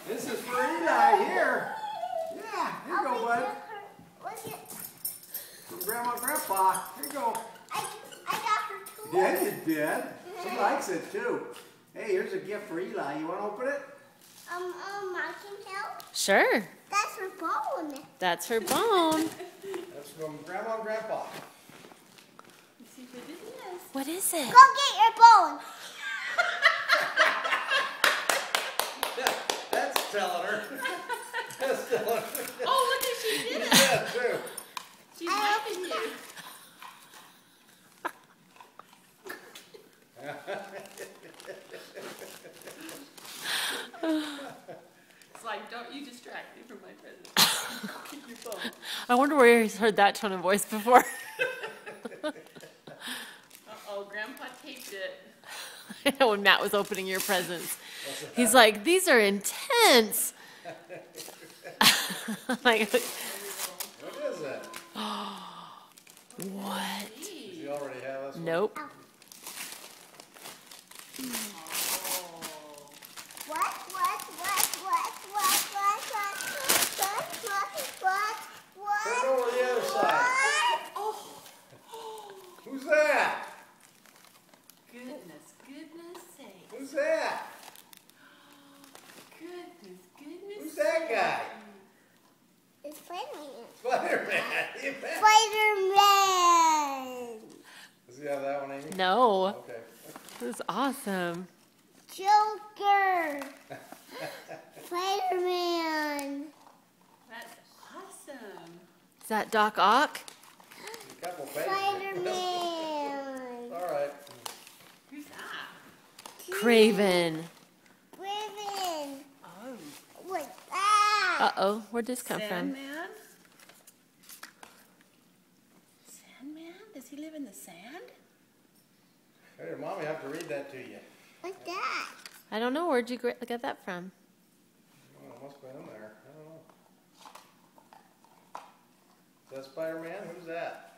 This is for Eli here. Yeah, here you go, bud. From Grandma and Grandpa. Here you go. I got her too. Yeah, you did. She likes it too. Hey, here's a gift for Eli. You want to open it? I can help. Sure. That's her bone. That's her bone. That's from Grandma and Grandpa. Let's see what it is. What is it? Go get your bone. That's telling her. That's telling her. Oh, look at she did it. Yeah, too. She's wiping you. It's like, don't you distract me from my present. Keep your phone. I wonder where he's heard that tone of voice before. Uh-oh, Grandpa taped it. When Matt was opening your presents. He's like, these are intense. Like, What is it? what? Does he already have this one? Nope. Turn over the other side. Who's that? Goodness sake. Who's that? Goodness Who's that guy? It's Spider-Man. Spider-Man. You bet. Spider-Man. Does he have that one, Amy? No. Okay. This is awesome. Joker. Spider-Man. That's awesome. Is that Doc Ock? A couple pages. Spider-Man. All right. Who's that? Craven. Raven. Oh. What's that? Uh-oh. Where'd this come from? Sandman? Sandman? Does he live in the sand? Hey, your mommy have to read that to you. What's that? I don't know. Where'd you get that from? Oh, it must be in there. I don't know. Is that Spider-Man? Who's that?